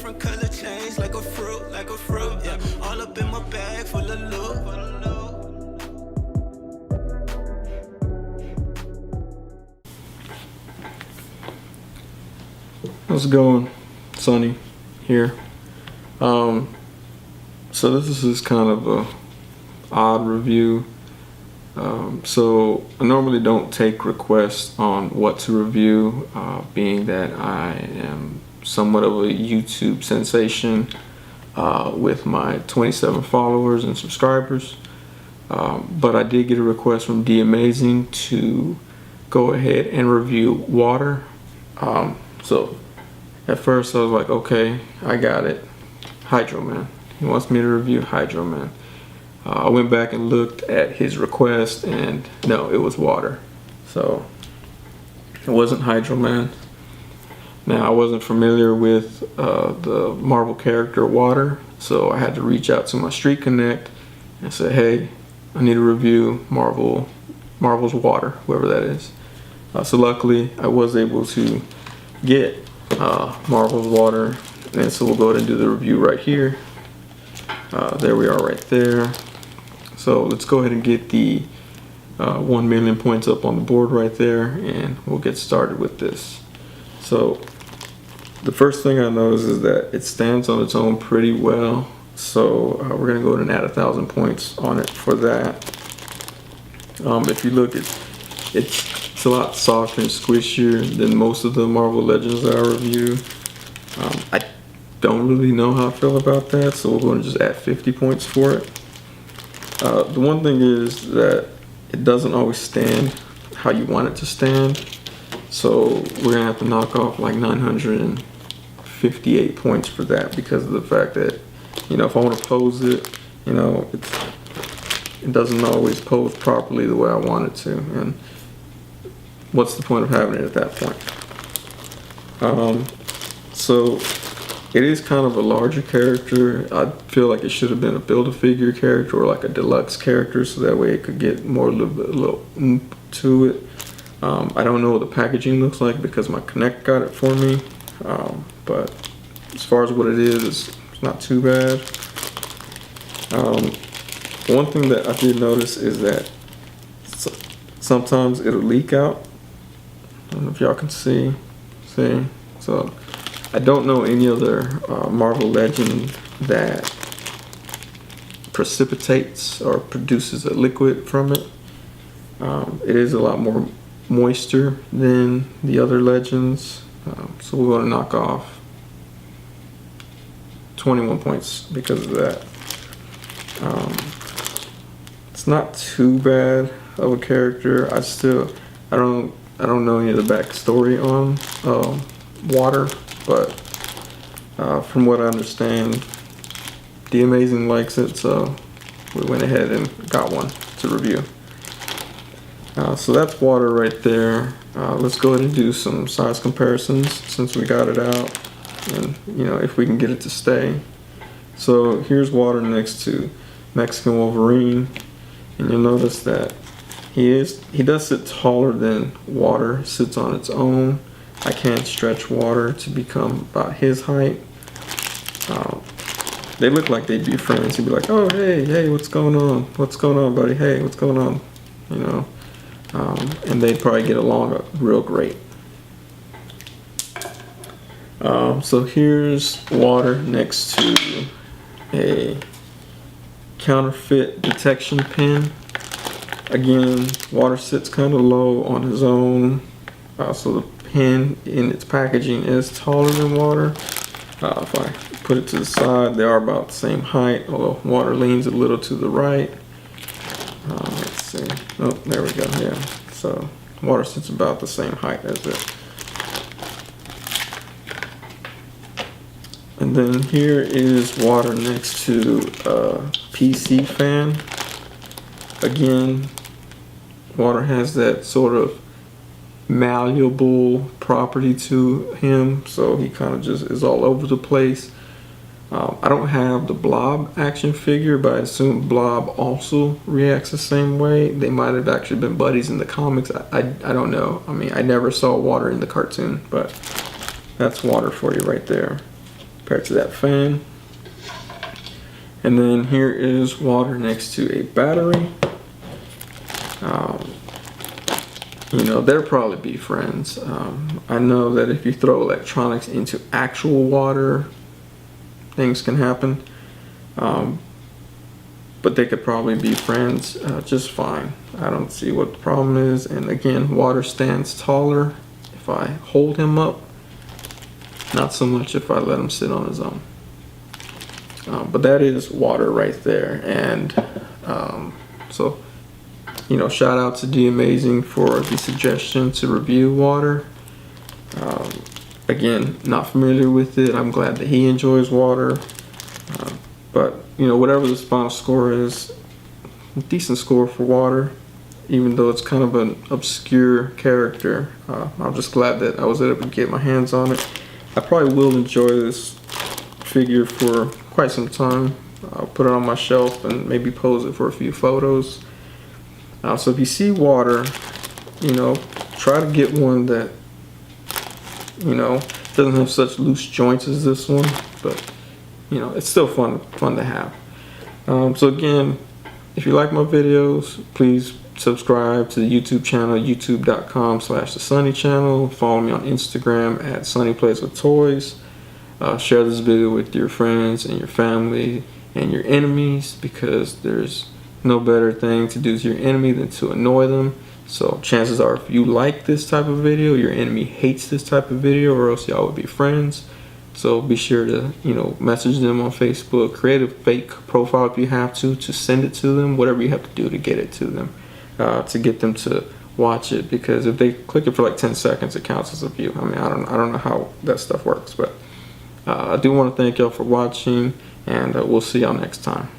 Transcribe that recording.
different color change, like a fruit, yeah. All up in my bag full of loot. How's it going? Sonny here. So this is kind of a odd review. So I normally don't take requests on what to review, being that I am somewhat of a YouTube sensation with my 27 followers and subscribers. But I did get a request from D Amazing to go ahead and review water. So at first I was like, okay, I got it. Hydro Man. He wants me to review Hydro Man. I went back and looked at his request, and no, it was water. So it wasn't Hydro Man. Now, I wasn't familiar with the Marvel character Water, so I had to reach out to my Street Connect and say, hey, I need to review Marvel's Water, whoever that is. So luckily, I was able to get Marvel's Water, and so we'll go ahead and do the review right here. There we are right there. So let's go ahead and get the 1 million points up on the board right there, and we'll get started with this. So the first thing I notice is that it stands on its own pretty well. So we're gonna go ahead and add 1,000 points on it for that. If you look, it's a lot softer and squishier than most of the Marvel Legends that I review. I don't really know how I feel about that, so we're going to just add 50 points for it. The one thing is that it doesn't always stand how you want it to stand, so we're gonna have to knock off like 958 points for that, because of the fact that, you know, if I want to pose it, you know, it doesn't always pose properly the way I want it to, and what's the point of having it at that point? So it is kind of a larger character. I feel like it should have been a Build-A-Figure character or like a deluxe character, so that way it could get more a little oomph to it. I don't know what the packaging looks like because my Connect got it for me, but as far as what it is, it's not too bad. One thing that I did notice is that sometimes it'll leak out. I don't know if y'all can see. So I don't know any other Marvel Legend that precipitates or produces a liquid from it. It is a lot more moisture than the other Legends, so we're going to knock off 21 points because of that. It's not too bad of a character. I don't know any of the backstory on Water, but from what I understand, The Amazing likes it, so we went ahead and got one to review. So that's Water right there. Let's go ahead and do some size comparisons since we got it out, and you know, if we can get it to stay. So here's Water next to Mexican Wolverine, and you'll notice that he does sit taller than Water sits on its own. I can't stretch Water to become about his height. They look like they'd be friends. He'd be like, oh, hey, what's going on? What's going on, buddy? Hey, what's going on? You know, and they'd probably get along real great. So here's Water next to a counterfeit detection pin. Again, Water sits kind of low on his own, so the pin in its packaging is taller than Water. If I put it to the side, they are about the same height, although Water leans a little to the right. Let's see. Oh, there we go. Yeah. So Water sits about the same height as it. And then here is Water next to a PC fan. Again, Water has that sort of malleable property to him, so he kind of just is all over the place. I don't have the Blob action figure, but I assume Blob also reacts the same way. They might have actually been buddies in the comics. I don't know. I mean, I never saw Water in the cartoon, but that's Water for you right there. compared to that fan. And then here is water next to a battery. You know, they'll probably be friends. I know that if you throw electronics into actual water, things can happen. But they could probably be friends just fine. I don't see what the problem is. And again, water stands taller if I hold him up, not so much if I let him sit on his own. But that is water right there. And so, you know, shout out to D Amazing for the suggestion to review water. Again, not familiar with it. I'm glad that he enjoys water. But, you know, whatever the final score is, a decent score for water, even though it's kind of an obscure character. I'm just glad that I was able to get my hands on it. I probably will enjoy this figure for quite some time. I'll put it on my shelf and maybe pose it for a few photos. So if you see water, you know, try to get one that, you know, doesn't have such loose joints as this one, but you know, it's still fun to have. So again, if you like my videos, please subscribe to the YouTube channel, youtube.com/the Sonny channel. Follow me on Instagram at Sonny Plays with Toys. Share this video with your friends and your family and your enemies, because there's no better thing to do to your enemy than to annoy them. So chances are, if you like this type of video, your enemy hates this type of video, or else y'all would be friends. So be sure to, you know, message them on Facebook, create a fake profile if you have to send it to them, whatever you have to do to get it to them, to get them to watch it. Because if they click it for like 10 seconds, it counts as a view. I mean, I don't know how that stuff works, but I do want to thank y'all for watching, and we'll see y'all next time.